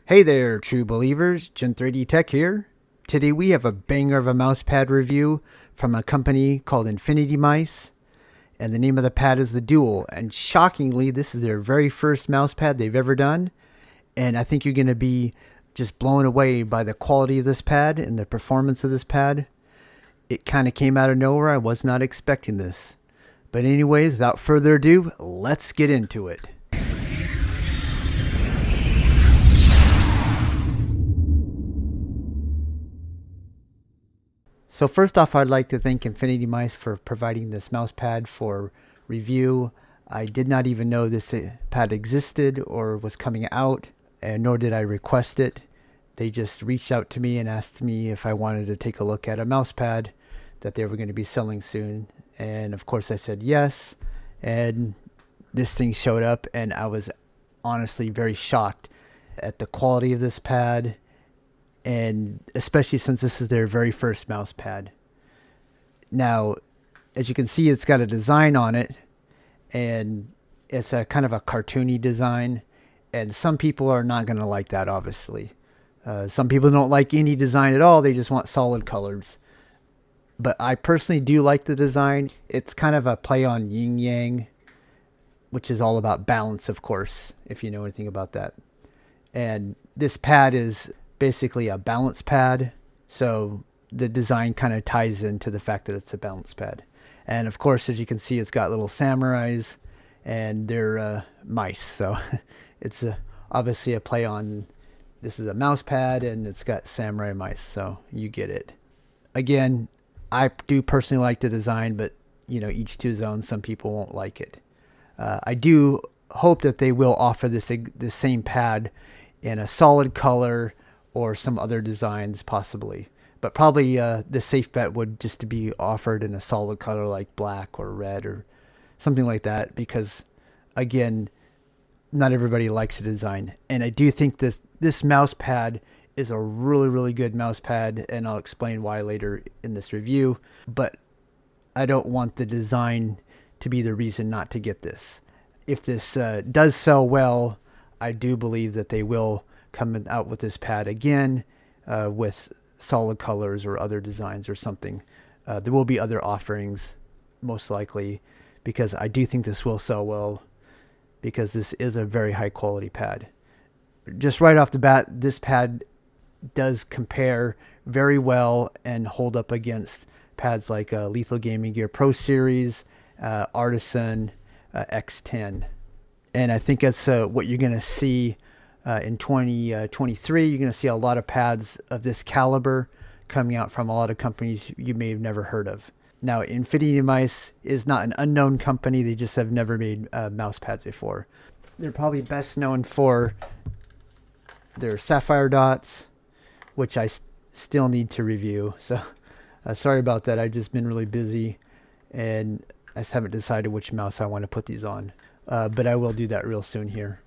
Hey there, true believers. Gen3D Tech here. Today we have a banger of a mousepad review from a company called Infinity Mice, and the name of the pad is the Duel. And shockingly, this is their very first mousepad they've ever done, and I think you're going to be just blown away by the quality of this pad and the performance of this pad. It kind of came out of nowhere. I was not expecting this. But anyways, without further ado, let's get into it. So first off, I'd like to thank Infinity Mice for providing this mouse pad for review. I did not even know this pad existed or was coming out, and nor did I request it. They just reached out to me and asked me if I wanted to take a look at a mouse pad that they were going to be selling soon. And of course I said yes, and this thing showed up, and I was honestly very shocked at the quality of this pad, and especially since this is their very first mouse pad. Now, as you can see, it's got a design on it, and it's a kind of a cartoony design, and some people are not going to like that, obviously. Some people don't like any design at all. They just want solid colors. But I personally do like the design. It's kind of a play on yin yang, which is all about balance, of course, if you know anything about that. And this pad is basically a balance pad, so the design kind of ties into the fact that it's a balance pad. And of course, as you can see, it's got little samurais, and they're mice, so it's obviously a play on, this is a mouse pad and it's got samurai mice, so you get it. Again, I do personally like the design, but you know, each to his own. Some people won't like it. I do hope that they will offer this same pad in a solid color or some other designs possibly. But probably the safe bet would just to be offered in a solid color like black or red or something like that, because again, not everybody likes the design. And I do think this mouse pad is a really good mouse pad, and I'll explain why later in this review. But I don't want the design to be the reason not to get this. If this does sell well, I do believe that they will come out with this pad again with solid colors or other designs or something. There will be other offerings, most likely, because I do think this will sell well, because this is a very high quality pad. Just right off the bat, this pad does compare very well and hold up against pads like Lethal Gaming Gear Pro Series, Artisan, X10. And I think that's what you're going to see in 2023. You're going to see a lot of pads of this caliber coming out from a lot of companies you may have never heard of. Now, Infinity Mice is not an unknown company. They just have never made mouse pads before. They're probably best known for their sapphire dots, which I still need to review. So sorry about that. I've just been really busy, and I just haven't decided which mouse I want to put these on. But I will do that real soon here.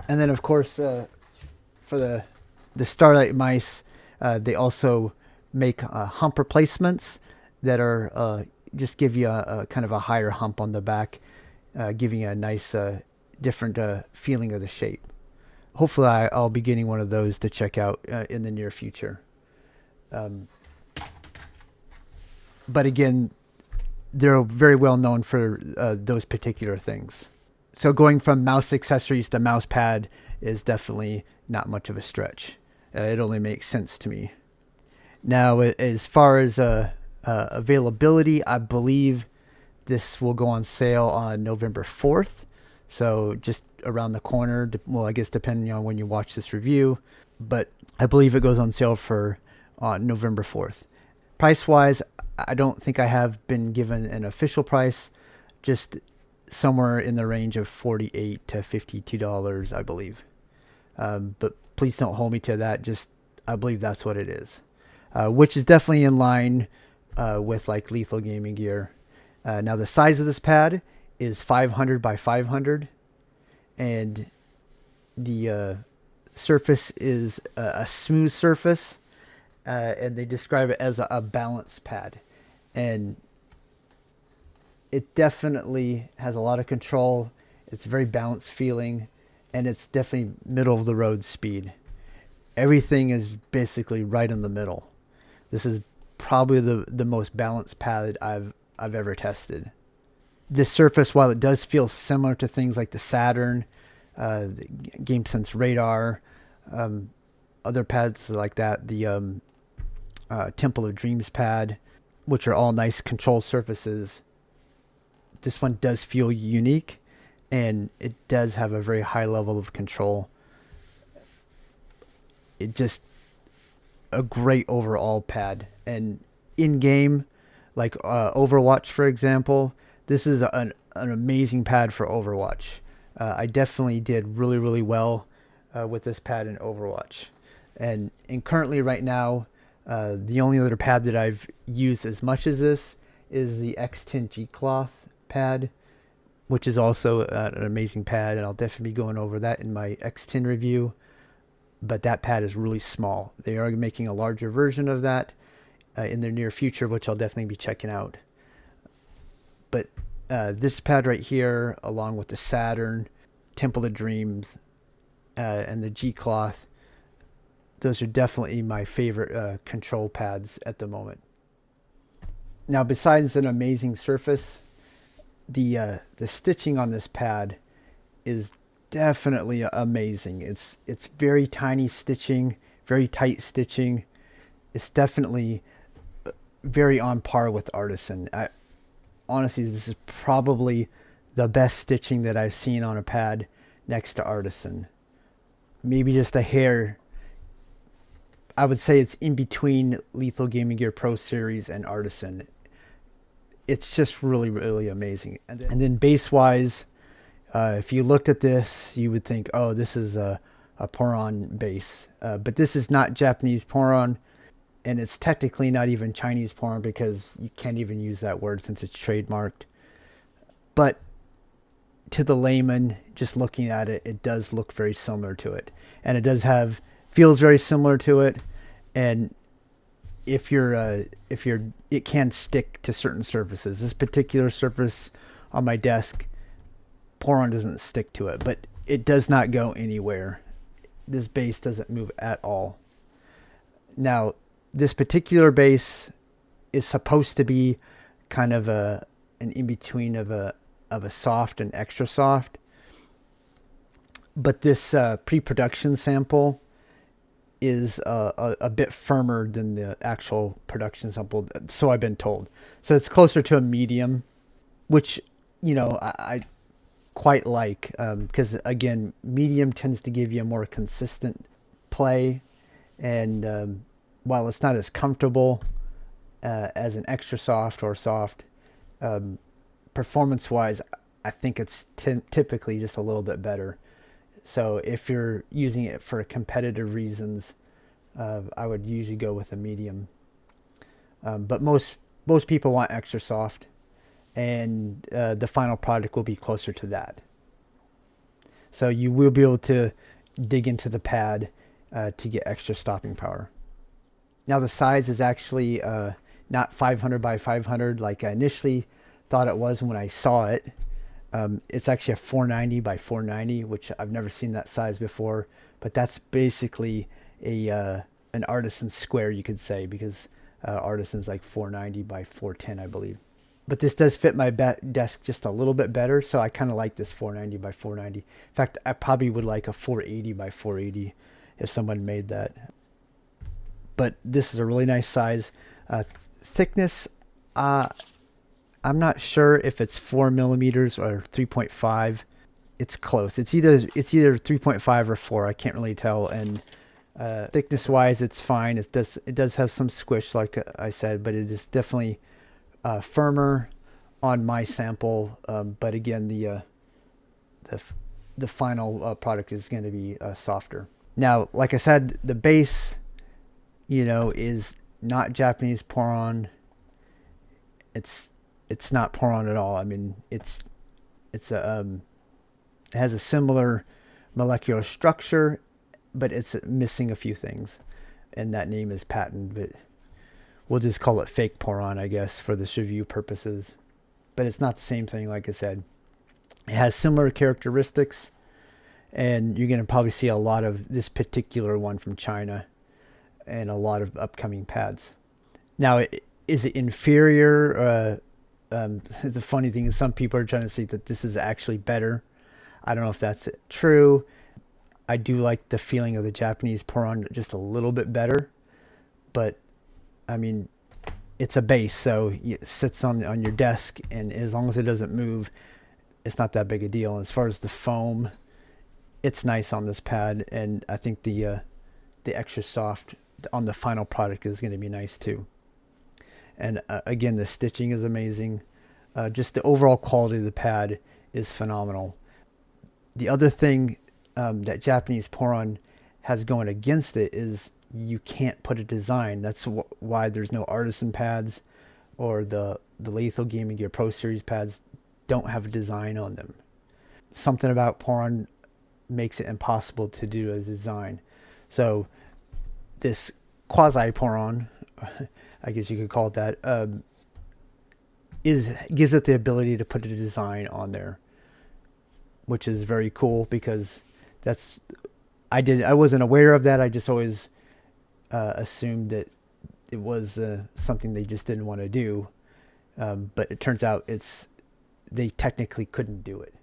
And then, of course, for the Starlight mice, they also make hump replacements that are just give you a kind of a higher hump on the back, giving you a nice different feeling of the shape. Hopefully I'll be getting one of those to check out in the near future. But again, they're very well known for those particular things. So going from mouse accessories to mouse pad is definitely not much of a stretch. It only makes sense to me. Now, as far as availability, I believe this will go on sale on November 4th. So just around the corner. Well, I guess depending on when you watch this review. But I believe it goes on sale for November 4th. Price-wise, I don't think I have been given an official price. Just somewhere in the range of $48 to $52, I believe. But please don't hold me to that. Just, I believe that's what it is. Which is definitely in line with like Lethal Gaming Gear. Now the size of this pad is 500 by 500, and the surface is a smooth surface, and they describe it as a balance pad. And it definitely has a lot of control. It's very balanced feeling, and it's definitely middle of the road speed. Everything is basically right in the middle. This is probably the most balanced pad I've ever tested. This surface, while it does feel similar to things like the Saturn, the GameSense Radar, other pads like that, the Temple of Dreams pad, which are all nice control surfaces, this one does feel unique, and it does have a very high level of control. It just a great overall pad. And in game, like Overwatch, for example, this is an amazing pad for Overwatch. I definitely did really well with this pad in Overwatch. And currently right now, the only other pad that I've used as much as this is the X10 G-Cloth pad, which is also an amazing pad, and I'll definitely be going over that in my X10 review. But that pad is really small. They are making a larger version of that in the near future, which I'll definitely be checking out. But this pad right here, along with the Saturn, Temple of Dreams, and the G-Cloth, those are definitely my favorite control pads at the moment. Now, besides an amazing surface, the stitching on this pad is definitely amazing. It's very tiny stitching, very tight stitching. It's definitely very on par with Artisan. Honestly, this is probably the best stitching that I've seen on a pad next to Artisan. Maybe just a hair. I would say it's in between Lethal Gaming Gear Pro Series and Artisan. It's just really amazing. And then base-wise, if you looked at this, you would think, oh, this is a Poron base. But this is not Japanese Poron, and it's technically not even Chinese Poron because you can't even use that word since it's trademarked. But to the layman, just looking at it, it does look very similar to it. And it does feels very similar to it. And if it can stick to certain surfaces. This particular surface on my desk, Poron doesn't stick to it, but it does not go anywhere. This base doesn't move at all. Now, this particular base is supposed to be kind of an in-between of a soft and extra soft. But this pre-production sample is a bit firmer than the actual production sample, so I've been told. So it's closer to a medium, which, I quite like, because again, medium tends to give you a more consistent play, and while it's not as comfortable as an extra soft or soft, performance-wise, I think it's typically just a little bit better. So if you're using it for competitive reasons, I would usually go with a medium. But most people want extra soft, and the final product will be closer to that. So you will be able to dig into the pad to get extra stopping power. Now the size is actually not 500 by 500 like I initially thought it was when I saw it. It's actually a 490 by 490, which I've never seen that size before. But that's basically an Artisan square, you could say, because Artisan's like 490 by 410, I believe. But this does fit my desk just a little bit better, so I kind of like this 490 by 490. In fact, I probably would like a 480 by 480 if someone made that. But this is a really nice size. Thickness, I'm not sure if it's 4 millimeters or 3.5. It's close. It's either 3.5 or 4. I can't really tell. And thickness wise, it's fine. It does have some squish, like I said, but it is definitely firmer on my sample. But again, the final product is going to be softer. Now, like I said, the base, is not Japanese Poron. It's not Poron at all. I mean, it has a similar molecular structure, but it's missing a few things, and that name is patent. But we'll just call it fake Poron, I guess, for this review purposes. But it's not the same thing, like I said. It has similar characteristics, And you're going to probably see a lot of this particular one from China and a lot of upcoming pads. Now, is it inferior? The funny thing is some people are trying to say that this is actually better. I don't know if that's true. I do like the feeling of the Japanese Poron just a little bit better. But, I mean, it's a base, so it sits on your desk, and as long as it doesn't move, it's not that big a deal. And as far as the foam, it's nice on this pad, and I think the extra soft on the final product is going to be nice too. And again, the stitching is amazing. Just the overall quality of the pad is phenomenal. The other thing that Japanese Poron has going against it is you can't put a design. That's why there's no Artisan pads, or the Lethal Gaming Gear Pro Series pads don't have a design on them. Something about Poron makes it impossible to do a design. So this quasi Poron, I guess you could call it that, gives it the ability to put a design on there, which is very cool, because I wasn't aware of that. I just always assumed that it was something they just didn't want to do, but it turns out they technically couldn't do it.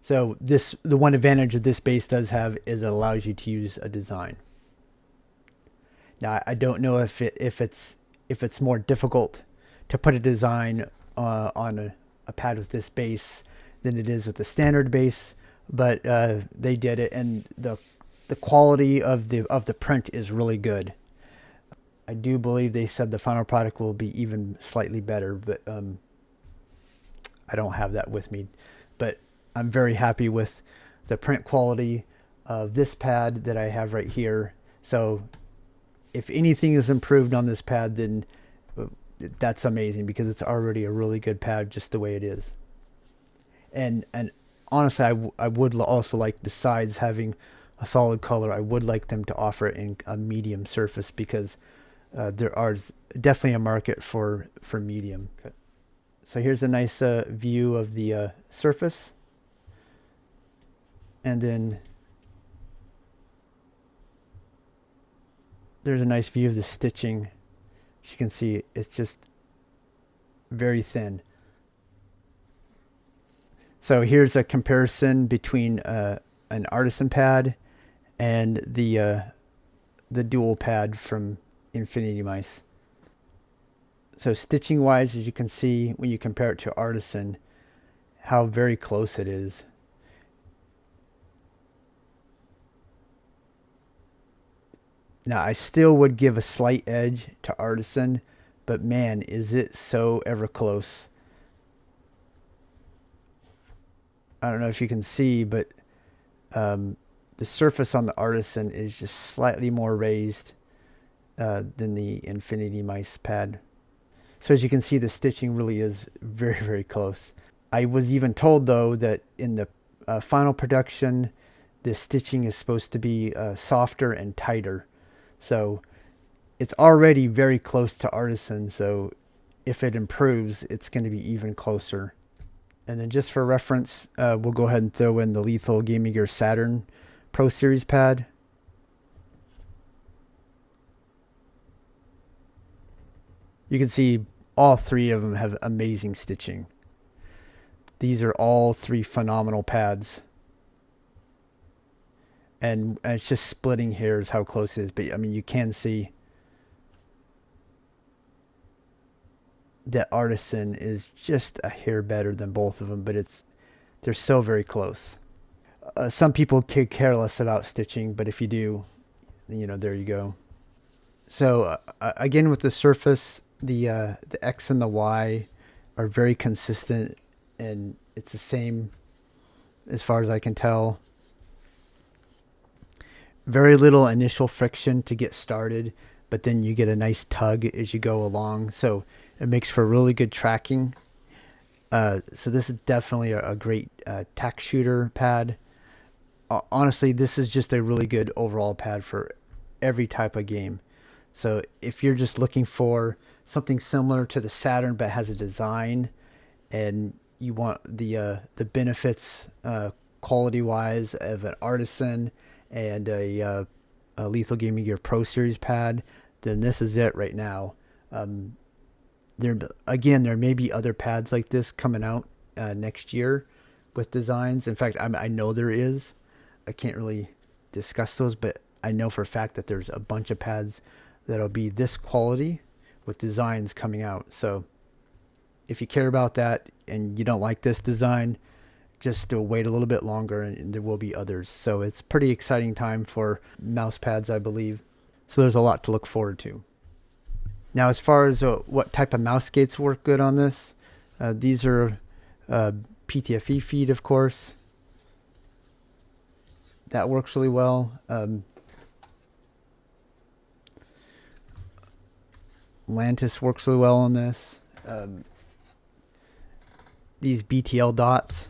So the one advantage that this base does have is it allows you to use a design. Now, I don't know if it's more difficult to put a design on a pad with this base than it is with the standard base, but they did it, and the quality of the print is really good. I do believe they said the final product will be even slightly better, but I don't have that with me. But I'm very happy with the print quality of this pad that I have right here. So if anything is improved on this pad, then that's amazing, because it's already a really good pad just the way it is. And honestly, I would also like, besides having a solid color, I would like them to offer it in a medium surface, because there is definitely a market for medium. So here's a nice view of the surface. And then there's a nice view of the stitching. As you can see, it's just very thin. So here's a comparison between an Artisan pad and the Duel pad from Infinity Mice. So stitching wise, as you can see when you compare it to Artisan, how very close it is. Now, I still would give a slight edge to Artisan, but man, is it so ever close. I don't know if you can see, but the surface on the Artisan is just slightly more raised than the Infinity Mice pad. So as you can see, the stitching really is very, very close. I was even told, though, that in the final production, the stitching is supposed to be softer and tighter. So it's already very close to Artisan, so if it improves, it's going to be even closer. And then just for reference, we'll go ahead and throw in the Lethal Gaming Gear Saturn Pro Series pad. You can see all three of them have amazing stitching. These are all three phenomenal pads. And it's just splitting hairs how close it is. But I mean, you can see that Artisan is just a hair better than both of them, but they're so very close. Some people could care less about stitching, but if you do, there you go. So again, with the surface, the X and the Y are very consistent, and it's the same as far as I can tell. Very little initial friction to get started, but then you get a nice tug as you go along. So it makes for really good tracking. So this is definitely a great tack shooter pad. Honestly, this is just a really good overall pad for every type of game. So if you're just looking for something similar to the Saturn but has a design, and you want the benefits quality wise of an Artisan and a Lethal Gaming Gear Pro Series pad, then this is it right now. There may be other pads like this coming out next year with designs. In fact, I know there is. I can't really discuss those, but I know for a fact that there's a bunch of pads that'll be this quality with designs coming out. So if you care about that and you don't like this design, just to wait a little bit longer, and there will be others. So it's pretty exciting time for mouse pads, I believe. So there's a lot to look forward to. Now, as far as what type of mouse gates work good on this, these are PTFE feet, of course. That works really well. Lantis works really well on this. These BTL dots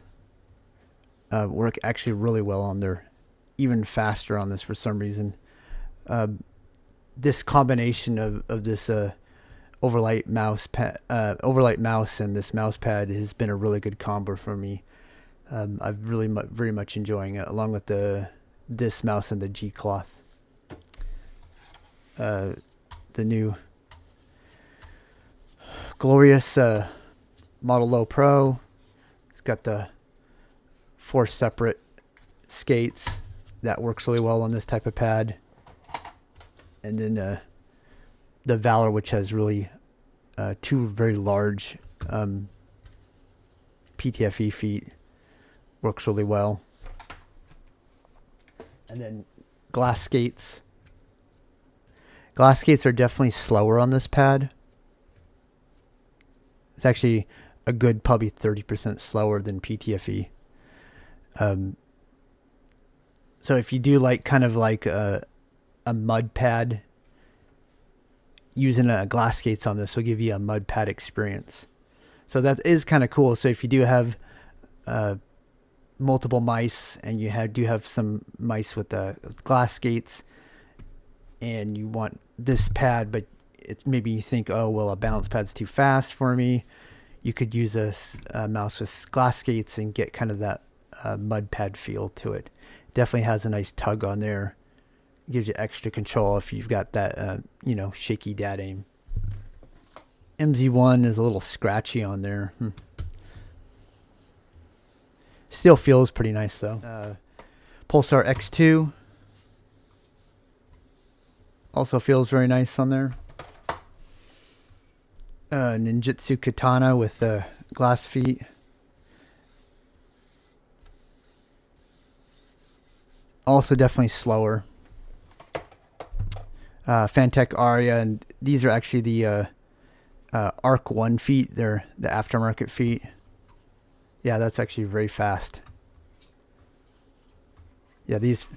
work actually really well on there, even faster on this for some reason. This combination of this overlight mouse and this mouse pad has been a really good combo for me. I've really very much enjoying it, along with this mouse and the G cloth. The new glorious Model Low Pro. It's got the 4 separate skates. That works really well on this type of pad. And then the Valor, which has really 2 very large PTFE feet, works really well. And then glass skates. Glass skates are definitely slower on this pad. It's actually a good probably 30% slower than PTFE. So if you do like kind of like a mud pad, using a glass skates on this will give you a mud pad experience. So that is kind of cool. So if you do have multiple mice and you do have some mice with glass skates and you want this pad, but it's maybe you think, oh, well, a balance pad's too fast for me. You could use a mouse with glass skates and get kind of that mud pad feel to it. Definitely has a nice tug on there. Gives you extra control if you've got that, shaky dad aim. MZ1 is a little scratchy on there. Still feels pretty nice though. Pulsar X2 also feels very nice on there. Ninjutsu Katana with glass feet. Also definitely slower. Fantech Aria, and these are actually the Arc 1 feet. They're the aftermarket feet. Yeah, that's actually very fast. Yeah, these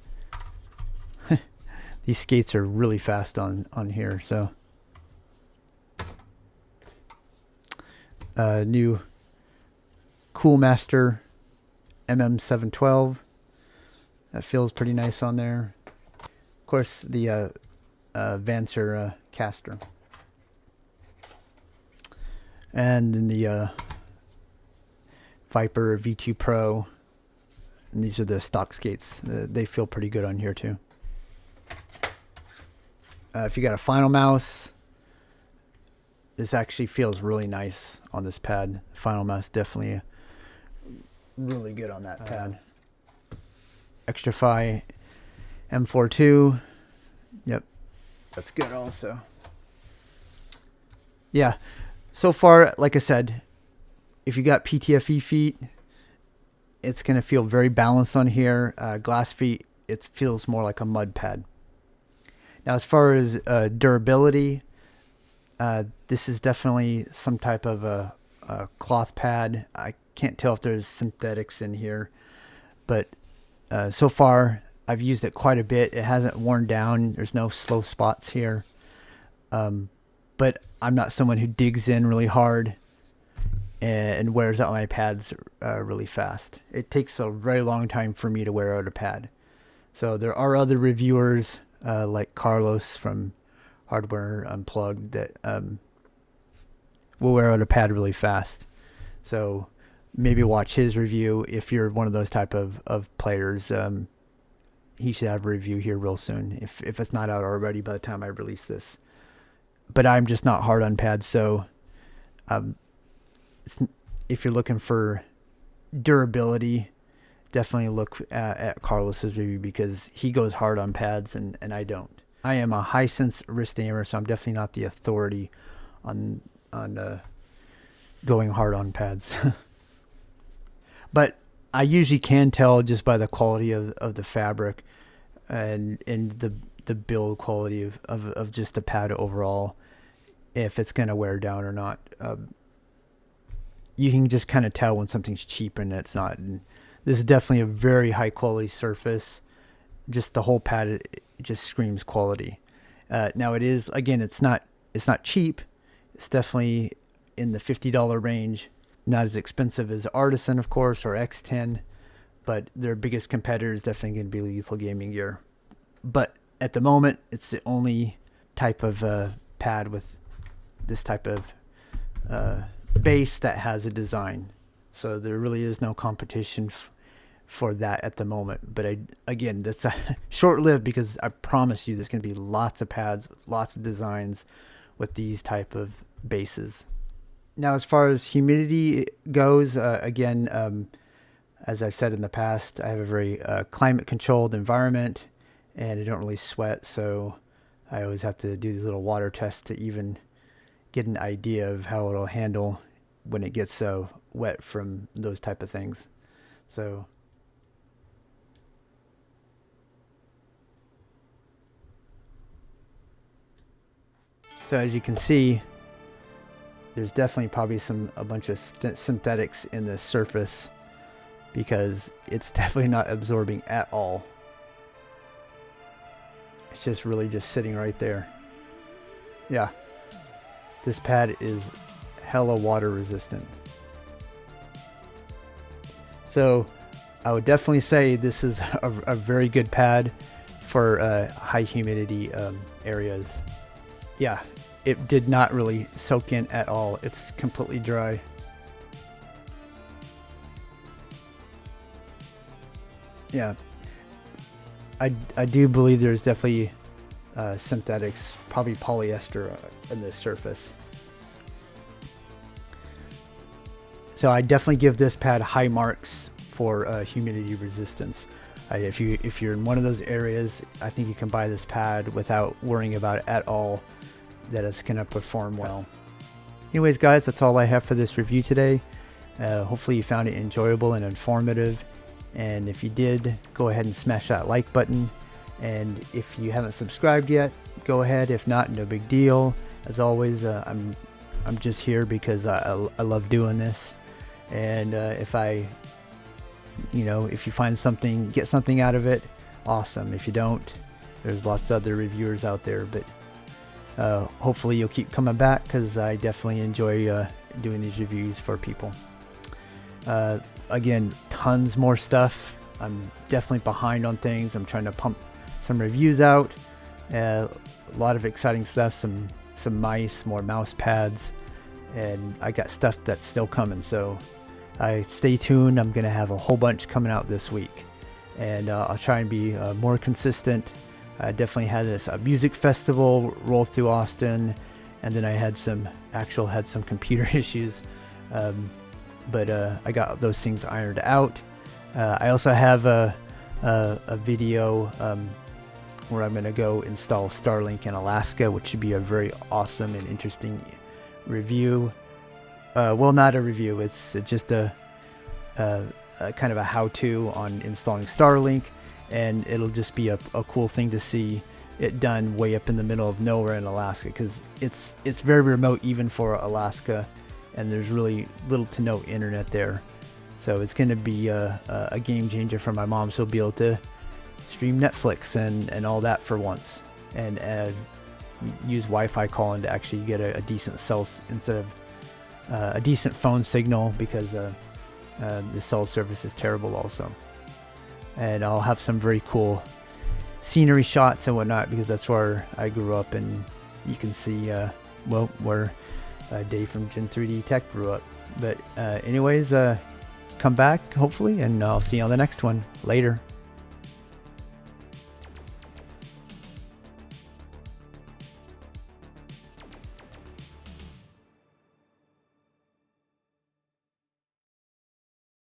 these skates are really fast on here. So new Cool Master MM712. That feels pretty nice on there. Of course, the Vancer caster. And then the Viper V2 Pro. And these are the stock skates. They feel pretty good on here too. If you got a Final mouse, this actually feels really nice on this pad. Final mouse definitely really good on that pad. Extrafy M42. Yep, that's good also. Yeah, so far, like I said, if you got PTFE feet, it's going to feel very balanced on here. Glass feet, it feels more like a mud pad. Now, as far as durability, this is definitely some type of a cloth pad. I can't tell if there's synthetics in here, but so far I've used it quite a bit. It hasn't worn down. There's no slow spots here. But I'm not someone who digs in really hard and wears out my pads really fast. It takes a very long time for me to wear out a pad. So there are other reviewers like Carlos from Hardware Unplugged that will wear out a pad really fast. So maybe watch his review if you're one of those type of players. He should have a review here real soon if it's not out already by the time I release this. But I'm just not hard on pads, so if you're looking for durability, definitely look at Carlos's review, because he goes hard on pads and I don't. I am a Hisense wrist aimer, so I'm definitely not the authority on going hard on pads. But I usually can tell just by the quality of the fabric and the build quality of just the pad overall, if it's going to wear down or not. You can just kind of tell when something's cheap and it's not. And this is definitely a very high quality surface. Just the whole pad, it just screams quality. Now it is, again, it's not cheap. It's definitely in the $50 range. Not as expensive as Artisan, of course, or X10, but their biggest competitor is definitely going to be Lethal Gaming Gear. But at the moment, it's the only type of pad with this type of base that has a design. So there really is no competition for that at the moment. But again, that's short-lived, because I promise you there's going to be lots of pads, lots of designs with these type of bases. Now, as far as humidity goes, again, as I've said in the past, I have a very climate-controlled environment, and I don't really sweat, so I always have to do these little water tests to even get an idea of how it'll handle when it gets wet from those type of things. So as you can see, there's definitely probably a bunch of synthetics in the surface, because it's definitely not absorbing at all. It's just really just sitting right there. Yeah, this pad is hella water resistant. So I would definitely say this is a very good pad for high humidity areas. Yeah, it did not really soak in at all. It's completely dry. Yeah, I do believe there's definitely synthetics, probably polyester in this surface. So I definitely give this pad high marks for humidity resistance. If you're in one of those areas, I think you can buy this pad without worrying about it at all, that it's going to perform well. Anyways, guys, that's all I have for this review today. Hopefully you found it enjoyable and informative. And if you did, go ahead and smash that like button. And if you haven't subscribed yet, go ahead. If not, no big deal. As always, I'm just here because I love doing this. And if you find something, get something out of it, awesome. If you don't, there's lots of other reviewers out there. But hopefully you'll keep coming back, because I definitely enjoy doing these reviews for people. Again, tons more stuff. I'm definitely behind on things. I'm trying to pump some reviews out. A lot of exciting stuff, some mice, more mouse pads, and I got stuff that's still coming. So stay tuned. I'm gonna have a whole bunch coming out this week, and I'll try and be more consistent. I definitely had this music festival roll through Austin, and then I had some computer issues, but I got those things ironed out. I also have a video where I'm gonna go install Starlink in Alaska, which should be a very awesome and interesting review. Well, not a review. It's just a kind of a how-to on installing Starlink. And it'll just be a cool thing to see it done way up in the middle of nowhere in Alaska, because it's very remote even for Alaska, and there's really little to no internet there. So it's going to be a game changer for my mom. So be able to stream Netflix and all that for once, and use Wi-Fi calling to actually get a decent cell instead of a decent phone signal, because the cell service is terrible also. And I'll have some very cool scenery shots and whatnot, because that's where I grew up, and you can see where Dave from Gen 3D Tech grew up. But anyways, come back, hopefully, and I'll see you on the next one. Later.